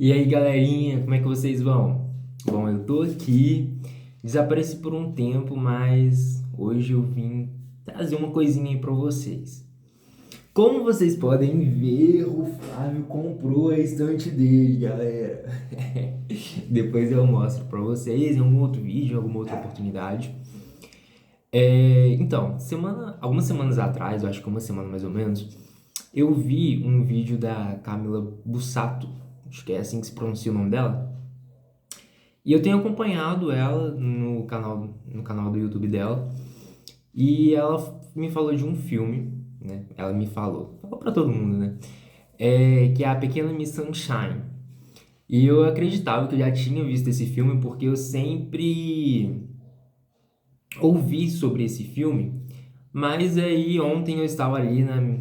E aí, galerinha, como é que vocês vão? Bom, eu tô aqui, desapareci por um tempo, mas hoje eu vim trazer uma coisinha aí pra vocês. Como vocês podem ver, o Flávio comprou a estante dele, galera. Depois eu mostro pra vocês em algum outro vídeo, em alguma outra oportunidade. Então, algumas semanas atrás, eu acho que uma semana mais ou menos, eu vi um vídeo da Camila Bussato, acho que é assim que se pronuncia o nome dela. E eu tenho acompanhado ela no canal do YouTube dela. E ela me falou de um filme, né? Ela me falou pra todo mundo, né? Que é A Pequena Miss Sunshine. E eu acreditava que eu já tinha visto esse filme porque eu sempre ouvi sobre esse filme. Mas aí ontem eu estava ali, né,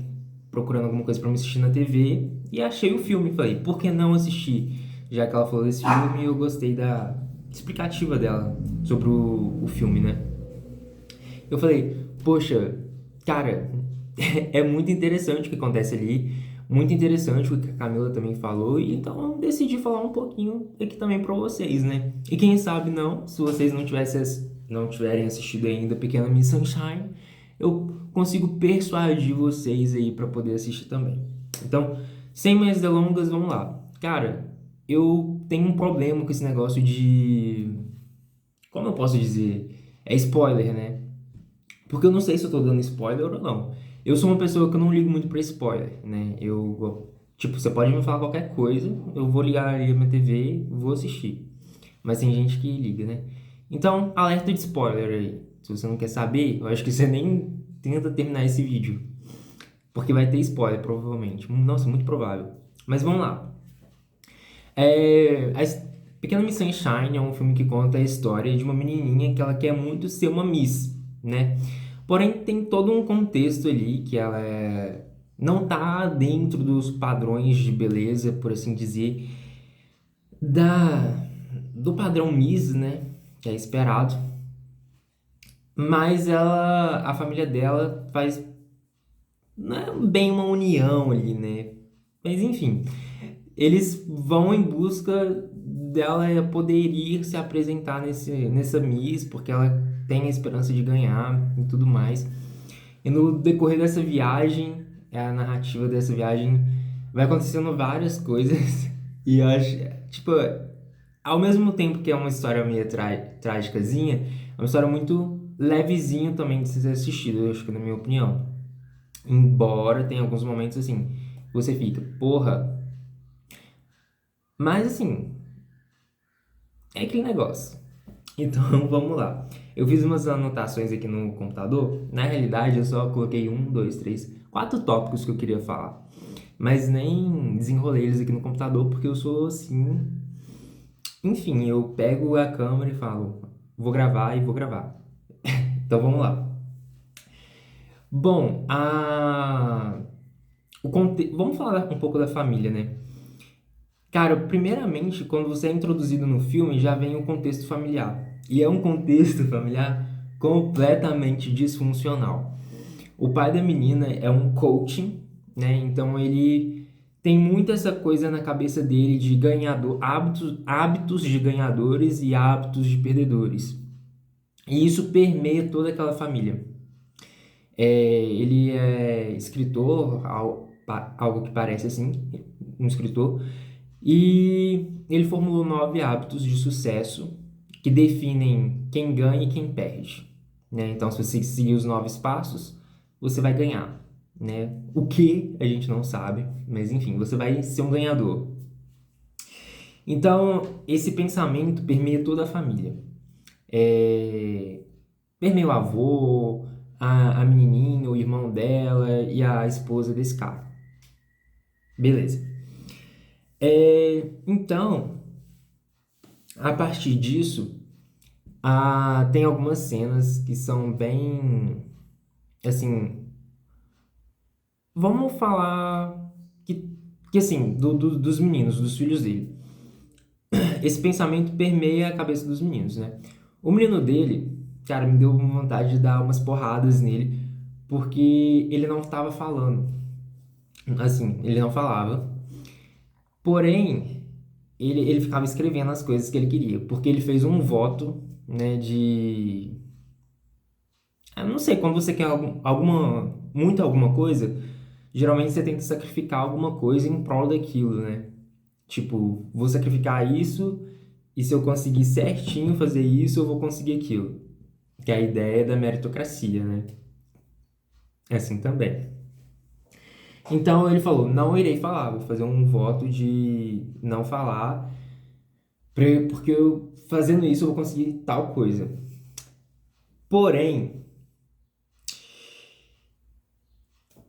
procurando alguma coisa pra me assistir na TV e achei o filme. Falei, por que não assistir? Já que ela falou desse filme, eu gostei da explicativa dela sobre o filme, né? Eu falei, poxa, cara, é muito interessante o que acontece ali, muito interessante o que a Camila também falou, e então eu decidi falar um pouquinho aqui também pra vocês, né? E quem sabe não, se vocês não tiverem assistido ainda Pequena Miss Sunshine, eu consigo persuadir vocês aí pra poder assistir também. Então, sem mais delongas, vamos lá. Cara, eu tenho um problema com esse negócio de, como eu posso dizer? É spoiler, né? Porque eu não sei se eu tô dando spoiler ou não. Eu sou uma pessoa que eu não ligo muito pra spoiler, né? Tipo, você pode me falar qualquer coisa, eu vou ligar ali a minha TV e vou assistir. Mas tem gente que liga, né? Então, alerta de spoiler aí. Se você não quer saber, eu acho que você nem tenta terminar esse vídeo. Porque vai ter spoiler, provavelmente. Nossa, muito provável. Mas vamos lá. Pequena Miss Sunshine é um filme que conta a história de uma menininha que ela quer muito ser uma Miss, né? Porém, tem todo um contexto ali que não tá dentro dos padrões de beleza, por assim dizer, da do padrão Miss, né? Que é esperado. Mas a família dela faz não é bem uma união ali, né? Mas enfim, eles vão em busca dela poder ir se apresentar nessa Miss, porque ela tem a esperança de ganhar e tudo mais. E no decorrer dessa viagem, a narrativa dessa viagem vai acontecendo várias coisas. E eu acho, tipo, ao mesmo tempo que é uma história meio trágicazinha, é uma história muito levezinha também de ser assistida, eu acho que na minha opinião. Embora tenha alguns momentos assim, você fica, porra. Mas assim, é aquele negócio. Então vamos lá. Eu fiz umas anotações aqui no computador. Na realidade, eu só coloquei um, dois, três, quatro tópicos que eu queria falar. Mas nem desenrolei eles aqui no computador porque eu sou assim. Enfim, eu pego a câmera e falo, vou gravar e vou gravar. Então vamos lá. Bom, vamos falar um pouco da família, né? Cara, primeiramente, quando você é introduzido no filme, já vem o contexto familiar. E é um contexto familiar completamente disfuncional. O pai da menina é um coaching, né? Então ele tem muito essa coisa na cabeça dele de ganhador, hábitos de ganhadores e hábitos de perdedores. E isso permeia toda aquela família. Ele é escritor, algo que parece assim, um escritor, e ele formulou 9 hábitos de sucesso que definem quem ganha e quem perde, né? Então, se você seguir os 9 passos, você vai ganhar, né? O que a gente não sabe, mas enfim, você vai ser um ganhador. Então, esse pensamento permeia toda a família. É... Permeia o avô, a menininha, o irmão dela e a esposa desse cara. Beleza. Então, a partir disso, tem algumas cenas que são bem, assim, vamos falar que assim, dos meninos, dos filhos dele. Esse pensamento permeia a cabeça dos meninos, né? O menino dele, cara, me deu vontade de dar umas porradas nele, porque ele não estava falando. Assim, ele não falava. Porém, ele ficava escrevendo as coisas que ele queria, porque ele fez um voto, né, de... Eu não sei, quando você quer muito alguma coisa, geralmente você tem que sacrificar alguma coisa em prol daquilo, né? Tipo, vou sacrificar isso e se eu conseguir certinho fazer isso, eu vou conseguir aquilo. Que é a ideia da meritocracia, né? É assim também. Então ele falou: não irei falar, vou fazer um voto de não falar, porque eu, fazendo isso eu vou conseguir tal coisa. Porém,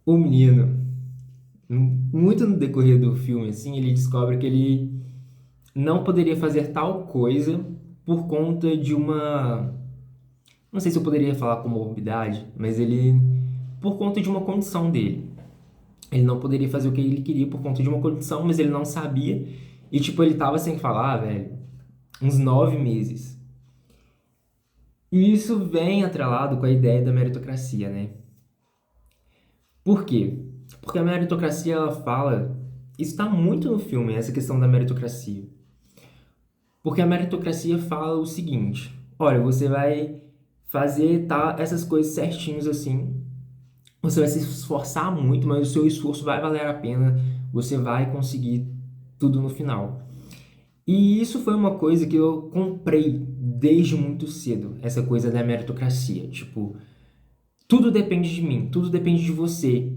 o menino, muito no decorrer do filme, assim, ele descobre que ele não poderia fazer tal coisa por conta de uma. Não sei se eu poderia falar comorbidade, mas ele. Por conta de uma condição dele. Ele não poderia fazer o que ele queria por conta de uma condição, mas ele não sabia. E, tipo, ele tava sem falar, velho, uns 9 meses. E isso vem atrelado com a ideia da meritocracia, né? Por quê? Porque a meritocracia, ela fala... Isso tá muito no filme, essa questão da meritocracia. Porque a meritocracia fala o seguinte: olha, você vai fazer essas coisas certinhos assim, você vai se esforçar muito, mas o seu esforço vai valer a pena, você vai conseguir tudo no final. E isso foi uma coisa que eu comprei desde muito cedo, essa coisa da meritocracia. Tipo, tudo depende de mim, tudo depende de você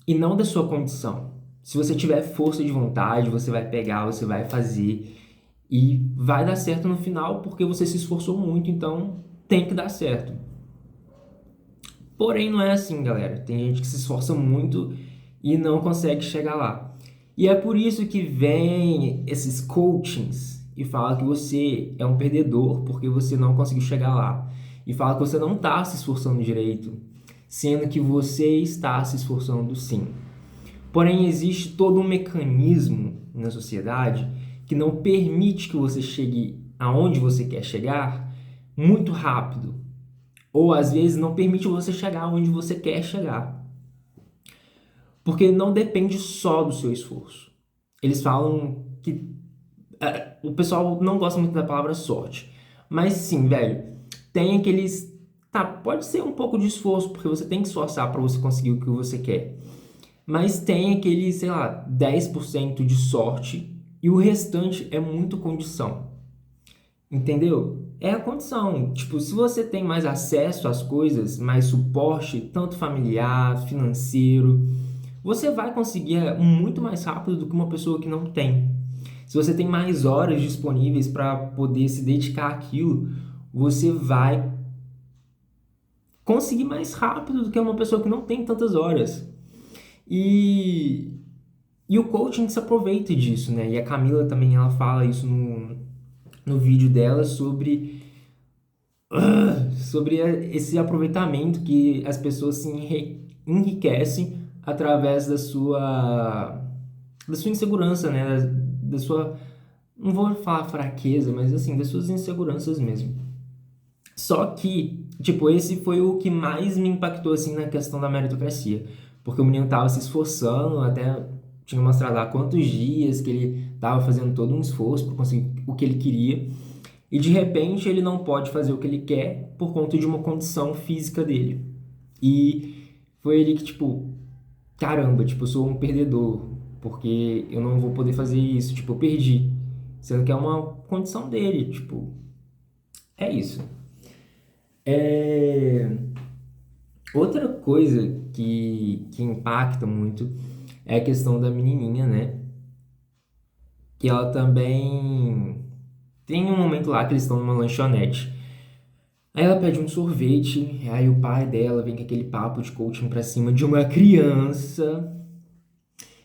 e não da sua condição. Se você tiver força de vontade, você vai pegar, você vai fazer e vai dar certo no final porque você se esforçou muito, então tem que dar certo. Porém, não é assim, galera. Tem gente que se esforça muito e não consegue chegar lá. E é por isso que vem esses coachings e fala que você é um perdedor porque você não conseguiu chegar lá. E fala que você não está se esforçando direito, sendo que você está se esforçando sim. Porém, existe todo um mecanismo na sociedade que não permite que você chegue aonde você quer chegar muito rápido. Ou às vezes não permite você chegar onde você quer chegar. Porque não depende só do seu esforço. Eles falam que o pessoal não gosta muito da palavra sorte. Mas sim, velho, tem aqueles. Tá, pode ser um pouco de esforço, porque você tem que esforçar para você conseguir o que você quer. Mas tem aquele, sei lá, 10% de sorte e o restante é muito condição. Entendeu? É a condição. Tipo, se você tem mais acesso às coisas, mais suporte, tanto familiar, financeiro, você vai conseguir muito mais rápido do que uma pessoa que não tem. Se você tem mais horas disponíveis para poder se dedicar àquilo, você vai conseguir mais rápido do que uma pessoa que não tem tantas horas. E, e o coaching se aproveita disso, né? E a Camila também, ela fala isso no vídeo dela sobre esse aproveitamento que as pessoas se enriquecem através da sua insegurança, né? Da sua, não vou falar fraqueza, mas assim, das suas inseguranças mesmo. Só que, tipo, esse foi o que mais me impactou, assim, na questão da meritocracia. Porque o menino tava se esforçando, até tinha mostrado lá quantos dias que ele tava fazendo todo um esforço para conseguir o que ele queria. E de repente ele não pode fazer o que ele quer por conta de uma condição física dele. E foi ele que, tipo, caramba, tipo, eu sou um perdedor, porque eu não vou poder fazer isso, tipo, eu perdi. Sendo que é uma condição dele, tipo, é isso. É... Outra coisa que impacta muito é a questão da menininha, né? Que ela também tem um momento lá que eles estão numa lanchonete. Aí ela pede um sorvete, aí o pai dela vem com aquele papo de coaching pra cima de uma criança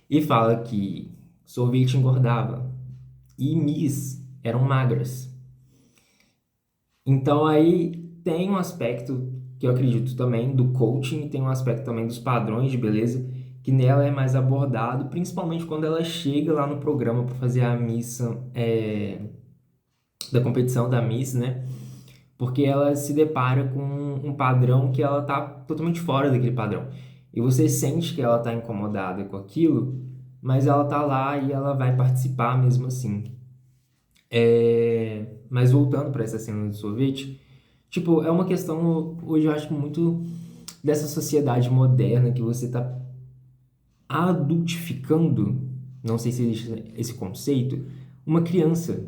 e fala que sorvete engordava e Miss eram magras. Então aí tem um aspecto que eu acredito também do coaching, tem um aspecto também dos padrões de beleza, que nela é mais abordado, principalmente quando ela chega lá no programa para fazer a missa da competição da Miss, né? Porque ela se depara com um padrão que ela tá totalmente fora daquele padrão. E você sente que ela tá incomodada com aquilo, mas ela tá lá e ela vai participar mesmo assim. Mas voltando para essa cena do sorvete, tipo, é uma questão, hoje eu acho muito dessa sociedade moderna que você tá adultificando, não sei se existe esse conceito, uma criança.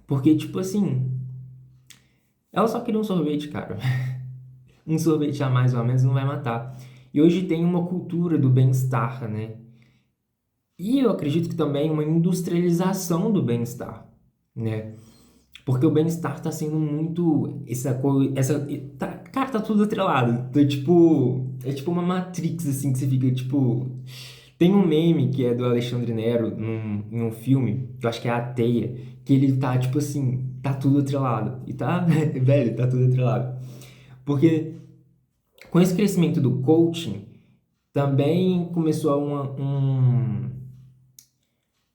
Porque, tipo assim, ela só queria um sorvete, cara. Um sorvete a mais ou a menos não vai matar. E hoje tem uma cultura do bem-estar, né? E eu acredito que também uma industrialização do bem-estar, né? Porque o bem-estar está sendo muito essa coisa, cara, tá tudo atrelado. É tipo uma Matrix assim que você fica tipo, tem um meme que é do Alexandre Nero em um filme, que eu acho que é A Teia, que ele tá tipo assim, tá tudo atrelado. E tá, velho, tá tudo atrelado. Porque com esse crescimento do coaching, também começou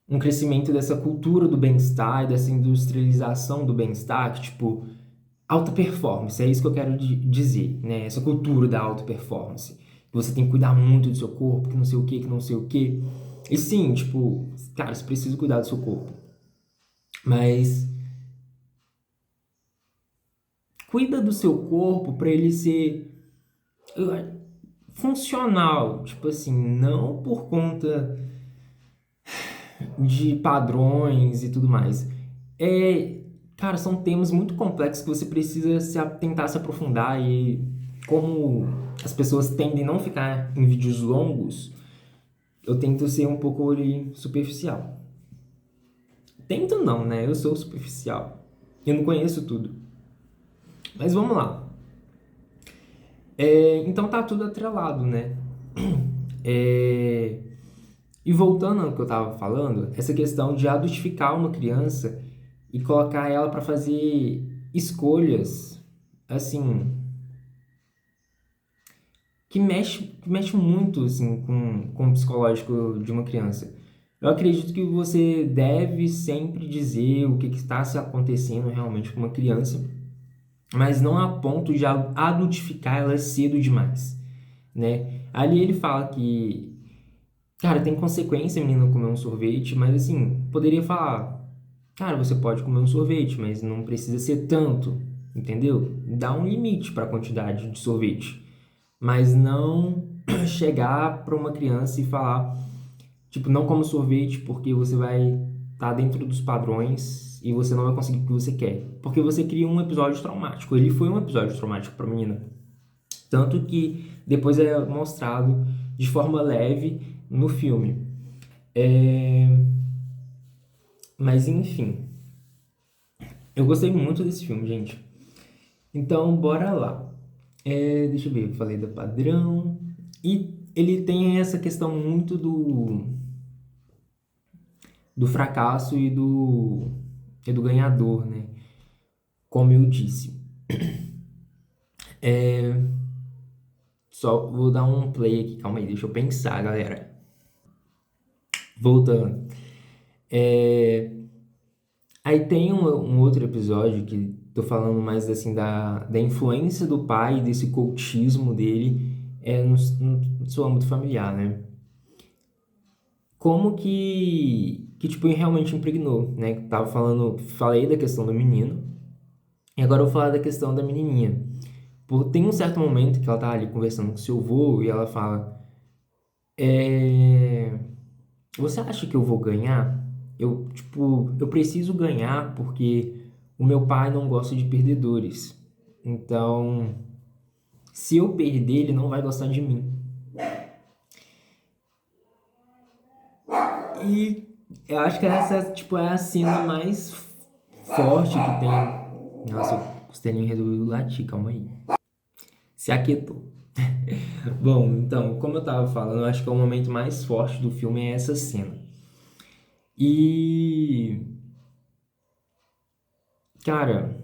um crescimento dessa cultura do bem-estar, dessa industrialização do bem-estar, que, tipo, alta performance, é isso que eu quero dizer, né? Essa cultura da alta performance. Que você tem que cuidar muito do seu corpo, que não sei o que, que não sei o que. E sim, tipo, cara, você precisa cuidar do seu corpo. Mas cuida do seu corpo para ele ser funcional, tipo assim, não por conta de padrões e tudo mais. É, cara, são temas muito complexos que você precisa tentar se aprofundar e como as pessoas tendem a não ficar em vídeos longos, eu tento ser um pouco ali superficial. Tento não, né? Eu sou superficial. Eu não conheço tudo. Mas vamos lá. Então tá tudo atrelado, né? É, E voltando ao que eu estava falando, essa questão de adultificar uma criança e colocar ela para fazer escolhas, assim, que mexe muito, assim, com o psicológico de uma criança. Eu acredito que você deve sempre dizer o que está se acontecendo realmente com uma criança, mas não a ponto de adultificar ela cedo demais, né? Ali ele fala que cara, tem consequência a menina comer um sorvete, mas assim, poderia falar, cara, você pode comer um sorvete, mas não precisa ser tanto, entendeu? Dá um limite para a quantidade de sorvete, mas não chegar para uma criança e falar, tipo, não coma sorvete porque você vai estar dentro dos padrões e você não vai conseguir o que você quer, porque você cria um episódio traumático. Ele foi um episódio traumático para a menina, tanto que depois é mostrado de forma leve no filme. É, Mas enfim, eu gostei muito desse filme, gente. Então, bora lá. Deixa eu ver, eu falei do padrão. E ele tem essa questão muito do fracasso e do ganhador, né? Como eu disse. Só vou dar um play aqui, calma aí, deixa eu pensar, galera. Voltando. É, Aí tem um outro episódio que tô falando mais assim da influência do pai, desse cultismo dele no seu âmbito familiar, né? Como que tipo, realmente impregnou, né? Falei da questão do menino, e agora eu vou falar da questão da menininha. Tem um certo momento que ela tá ali conversando com seu avô e ela fala: é, Você acha que eu vou ganhar? Eu preciso ganhar porque o meu pai não gosta de perdedores. Então, se eu perder, ele não vai gostar de mim. E eu acho que essa, tipo, é a cena mais forte que tem. Nossa, o costelinho resolveu latir, calma aí. Se aquietou. Bom, então, como eu tava falando, eu acho que é o momento mais forte do filme é essa cena. E, cara,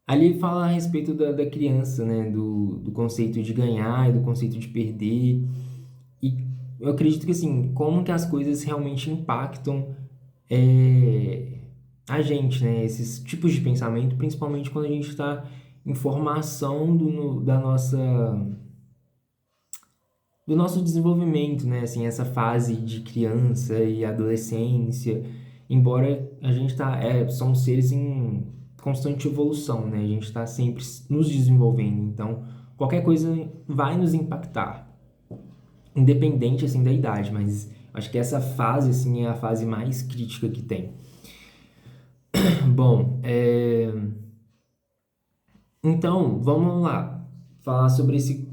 ali fala a respeito da criança, né? Do conceito de ganhar e do conceito de perder. E eu acredito que, assim, como que as coisas realmente impactam é, a gente, né? Esses tipos de pensamento, principalmente quando a gente está em formação da do nosso desenvolvimento, né? Assim, essa fase de criança e adolescência, embora a gente somos seres em constante evolução, né? A gente está sempre nos desenvolvendo, então qualquer coisa vai nos impactar, independente assim da idade, mas acho que essa fase assim é a fase mais crítica que tem. Bom, então vamos lá falar sobre esse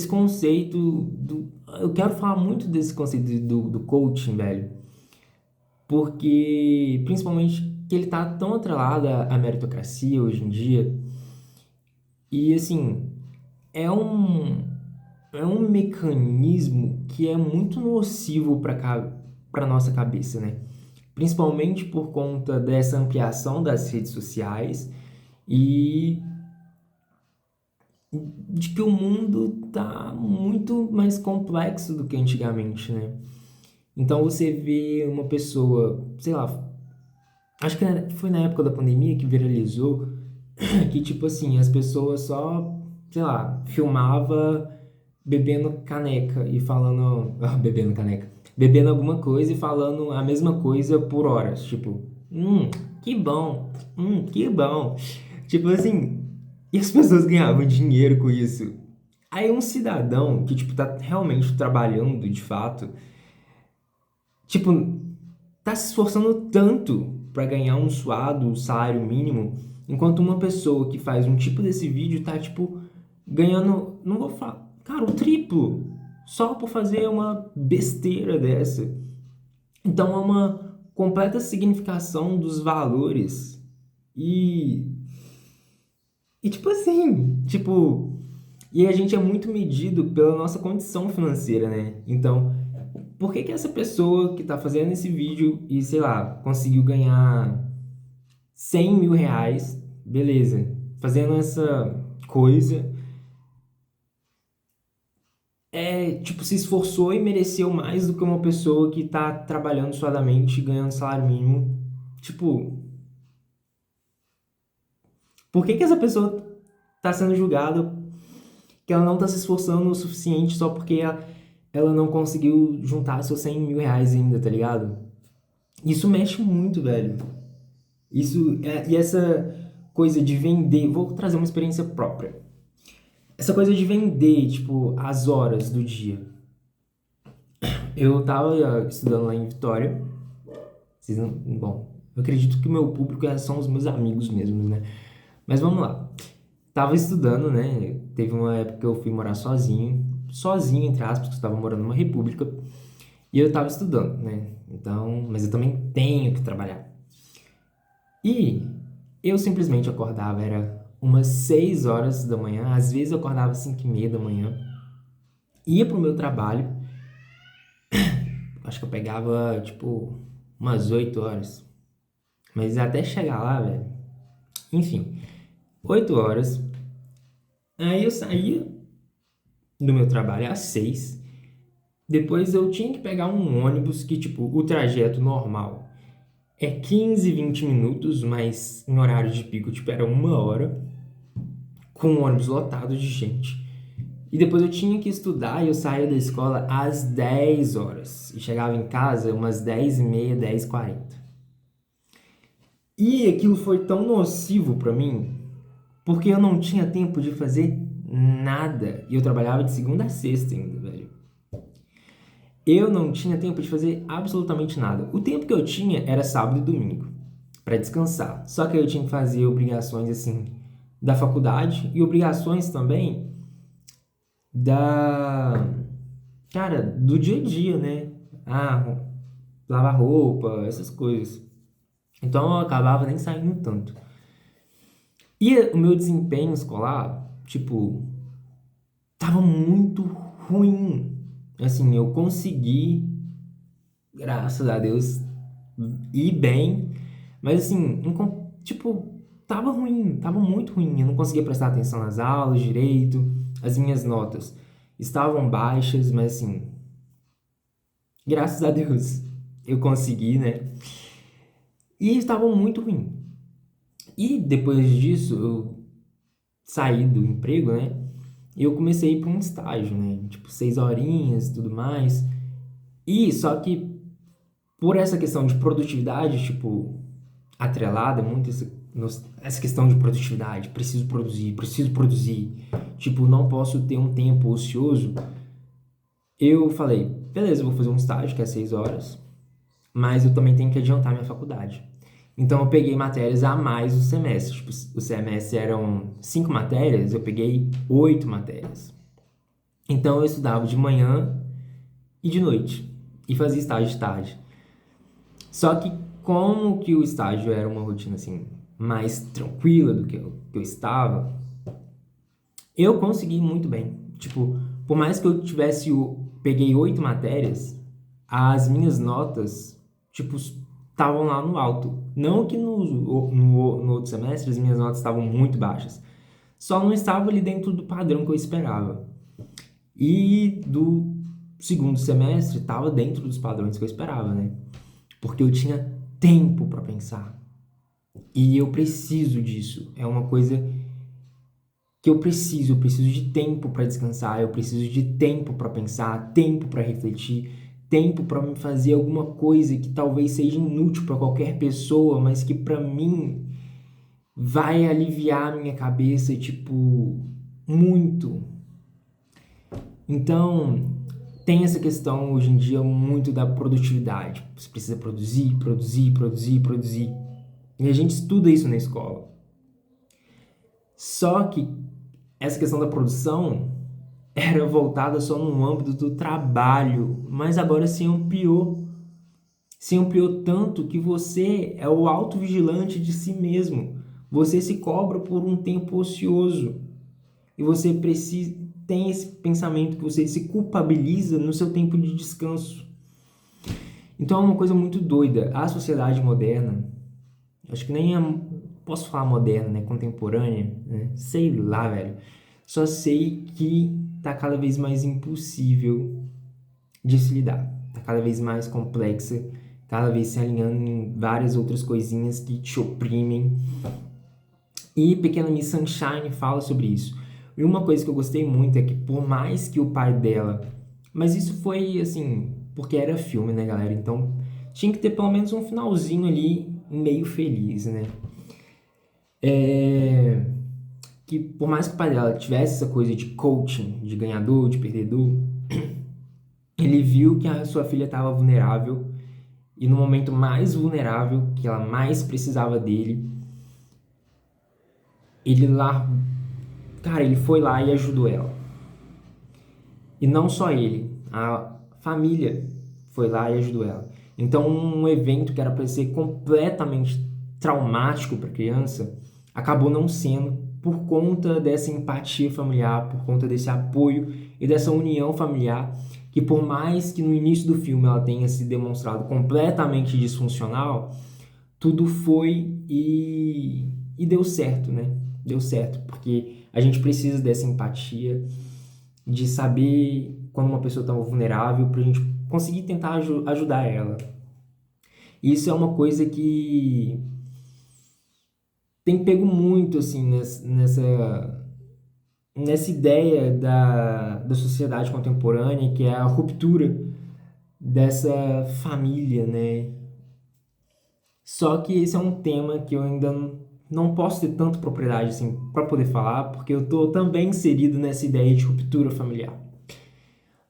conceito eu quero falar muito desse conceito do coaching, velho, porque principalmente que ele tá tão atrelado à meritocracia hoje em dia e assim é um mecanismo que é muito nocivo para nossa cabeça, né? Principalmente por conta dessa ampliação das redes sociais e de que o mundo tá muito mais complexo do que antigamente, né? Então você vê uma pessoa, sei lá, acho que foi na época da pandemia que viralizou que tipo assim, as pessoas só, sei lá, filmava bebendo caneca e falando, bebendo caneca, bebendo alguma coisa e falando a mesma coisa por horas, tipo, que bom, que bom. Tipo assim, e as pessoas ganhavam dinheiro com isso. Aí um cidadão que, tipo, tá realmente trabalhando de fato, tipo, tá se esforçando tanto para ganhar um suado salário mínimo, enquanto uma pessoa que faz um tipo desse vídeo tá, tipo, ganhando, não vou falar, cara, o triplo, só por fazer uma besteira dessa. Então é uma completa significação dos valores. E, e tipo assim, tipo, e a gente é muito medido pela nossa condição financeira, né? Então, por que que essa pessoa que tá fazendo esse vídeo e, sei lá, conseguiu ganhar 100 mil reais, beleza, fazendo essa coisa, tipo, se esforçou e mereceu mais do que uma pessoa que tá trabalhando suadamente e ganhando salário mínimo? Tipo, por que que essa pessoa tá sendo julgada que ela não tá se esforçando o suficiente só porque ela não conseguiu juntar seus 100 mil reais ainda, tá ligado? Isso mexe muito, velho. E essa coisa de vender, vou trazer uma experiência própria. Essa coisa de vender, tipo, as horas do dia. Eu tava estudando lá em Vitória. Bom, eu acredito que o meu público são os meus amigos mesmo, né? Mas vamos lá. Tava estudando, né? Teve uma época que eu fui morar sozinho. Sozinho, entre aspas, porque eu estava morando numa república. E eu tava estudando, né? Então, mas eu também tenho que trabalhar. E eu simplesmente acordava, era umas 6 horas da manhã, às vezes eu acordava 5:30 da manhã, ia pro meu trabalho, acho que eu pegava, tipo, umas 8 horas. Mas até chegar lá, velho, enfim, 8 horas. Aí eu saía do meu trabalho às 6. Depois eu tinha que pegar um ônibus que, tipo, o trajeto normal é 15, 20 minutos, mas em horário de pico, tipo, era 1 hora, com um ônibus lotado de gente. E depois eu tinha que estudar e eu saía da escola às 10 horas. E chegava em casa umas 10:30, 10:40. E aquilo foi tão nocivo pra mim, porque eu não tinha tempo de fazer nada. E eu trabalhava de segunda a sexta ainda, velho. Eu não tinha tempo de fazer absolutamente nada. O tempo que eu tinha era sábado e domingo pra descansar. Só que eu tinha que fazer obrigações assim da faculdade e obrigações também da cara, do dia a dia, né? Ah, lavar roupa, essas coisas. Então eu acabava nem saindo tanto. E o meu desempenho escolar, tipo, tava muito ruim. Assim, eu consegui, graças a Deus, ir bem, mas assim, tipo, tava ruim, tava muito ruim. Eu não conseguia prestar atenção nas aulas direito, as minhas notas estavam baixas, mas assim, graças a Deus eu consegui, né? E estavam muito ruim. E depois disso, eu saí do emprego, né? eu comecei a ir para um estágio, né? Tipo, 6 horinhas e tudo mais. E só que por essa questão de produtividade, tipo, atrelada muito essa questão de produtividade, preciso produzir, tipo, não posso ter um tempo ocioso. Eu falei, beleza, eu vou fazer um estágio que é 6 horas, mas eu também tenho que adiantar minha faculdade. Então eu peguei matérias a mais o semestre. Tipo, o semestre eram 5 matérias, eu peguei 8 matérias. Então eu estudava de manhã e de noite e fazia estágio de tarde. Só que como que o estágio era uma rotina assim mais tranquila do que eu estava, eu consegui muito bem. Tipo, por mais que eu peguei 8 matérias, as minhas notas, tipo, estavam lá no alto. Não que no outro semestre as minhas notas estavam muito baixas. Só não estava ali dentro do padrão que eu esperava. E do segundo semestre estava dentro dos padrões que eu esperava, né? Porque eu tinha tempo para pensar. E eu preciso disso. É uma coisa que eu preciso de tempo para descansar, eu preciso de tempo para pensar, tempo para refletir, tempo para me fazer alguma coisa que talvez seja inútil para qualquer pessoa, mas que para mim vai aliviar a minha cabeça, tipo, muito. Então, tem essa questão hoje em dia muito da produtividade. Você precisa produzir, produzir, produzir, produzir. E a gente estuda isso na escola. Só que essa questão da produção era voltada só no âmbito do trabalho, mas agora se ampliou. Se ampliou tanto que você é o autovigilante de si mesmo. Você se cobra por um tempo ocioso. E você precisa tem esse pensamento que você se culpabiliza no seu tempo de descanso. Então é uma coisa muito doida. A sociedade moderna, acho que nem posso falar moderna, né? Contemporânea, né? Sei lá, velho. Só sei que tá cada vez mais impossível de se lidar. Tá cada vez mais complexa, cada vez se alinhando em várias outras coisinhas que te oprimem. E Pequena Miss Sunshine fala sobre isso. E uma coisa que eu gostei muito é que por mais que o pai dela... Mas isso foi, assim, porque era filme, né, galera? Então tinha que ter pelo menos um finalzinho ali meio feliz, né? Que por mais que o pai dela tivesse essa coisa de coaching, de ganhador, de perdedor, ele viu que a sua filha estava vulnerável e no momento mais vulnerável, que ela mais precisava dele, ele lá, cara, ele foi lá e ajudou ela. E não só ele, a família foi lá e ajudou ela. Então, um evento que era para ser completamente traumático para a criança acabou não sendo por conta dessa empatia familiar, por conta desse apoio e dessa união familiar, que por mais que no início do filme ela tenha se demonstrado completamente disfuncional, tudo foi e deu certo, né? Deu certo, porque a gente precisa dessa empatia, de saber quando uma pessoa está vulnerável para a gente conseguir tentar ajudar ela. Isso é uma coisa que tem pego muito assim nessa ideia da sociedade contemporânea, que é a ruptura dessa família, né? Só que esse é um tema que eu ainda não posso ter tanta propriedade assim para poder falar, porque eu tô também inserido nessa ideia de ruptura familiar.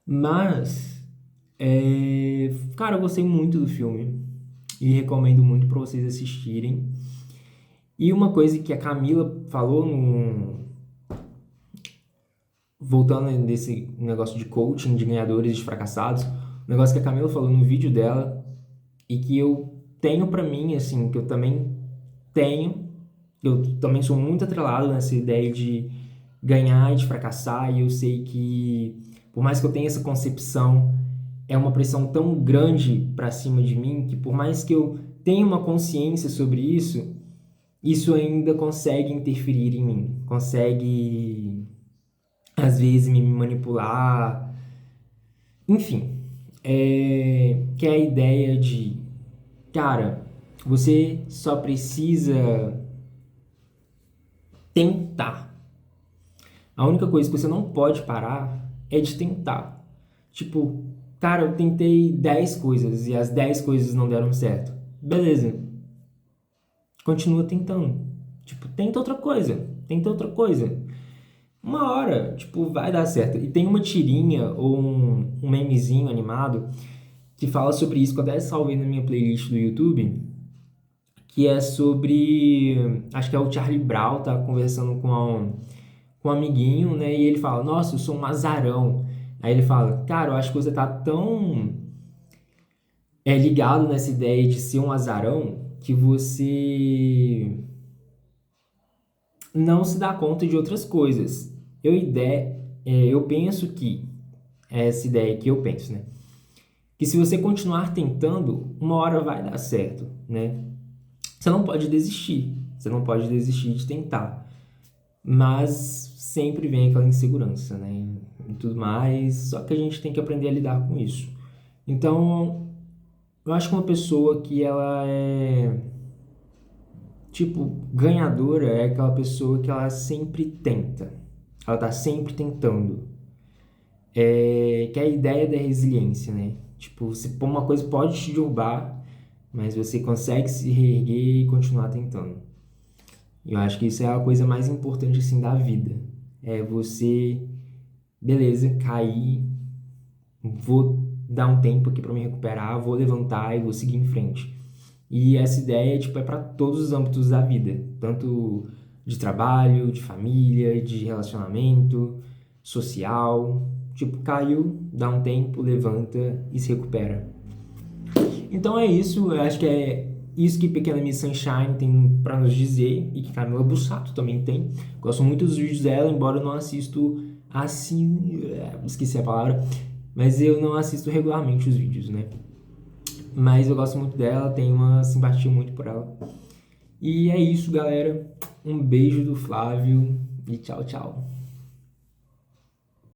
Mas, cara, eu gostei muito do filme e recomendo muito para vocês assistirem. E uma coisa que a Camila falou voltando nesse negócio de coaching, de ganhadores e de fracassados, o negócio que a Camila falou no vídeo dela e que eu tenho para mim, assim, que eu também tenho, eu também sou muito atrelado nessa ideia de ganhar e de fracassar, e eu sei que, por mais que eu tenha essa concepção, é uma pressão tão grande para cima de mim que, por mais que eu tenha uma consciência sobre isso, isso ainda consegue interferir em mim, consegue, às vezes, me manipular. Enfim, que é a ideia de, cara, você só precisa tentar. A única coisa que você não pode parar é de tentar. Tipo, cara, eu tentei 10 coisas e as 10 coisas não deram certo. Beleza. Continua tentando. Tipo, tenta outra coisa. Tenta outra coisa. Uma hora, tipo, vai dar certo. E tem uma tirinha ou um memezinho animado que fala sobre isso, que eu até salvei na minha playlist do YouTube, que é sobre... Acho que é o Charlie Brown, tá conversando com um amiguinho, né? E ele fala, nossa, eu sou um azarão. Aí ele fala, cara, eu acho que você tá tão ligado nessa ideia de ser um azarão que você não se dá conta de outras coisas. Eu penso que, é essa ideia que eu penso, né? Que se você continuar tentando, uma hora vai dar certo, né? Você não pode desistir, você não pode desistir de tentar, mas sempre vem aquela insegurança, né? E tudo mais, só que a gente tem que aprender a lidar com isso. Então, eu acho que uma pessoa que ela é, tipo, ganhadora é aquela pessoa que ela sempre tenta, ela tá sempre tentando. Que é a ideia da resiliência, né? Tipo, uma coisa pode te derrubar, mas você consegue se reerguer e continuar tentando. Eu acho que isso é a coisa mais importante, assim, da vida. É você, beleza, cair, vou dar um tempo aqui para me recuperar, vou levantar e vou seguir em frente. E essa ideia, tipo, é para todos os âmbitos da vida, tanto de trabalho, de família, de relacionamento, social. Tipo, caiu, dá um tempo, levanta e se recupera. Então é isso, eu acho que é isso que Pequena Miss Sunshine tem para nos dizer e que Camila Bussato também tem. Gosto muito dos vídeos dela, embora eu não assisto assim, esqueci a palavra, mas eu não assisto regularmente os vídeos, né? Mas eu gosto muito dela, tenho uma simpatia muito por ela. E é isso, galera. Um beijo do Flávio e tchau, tchau.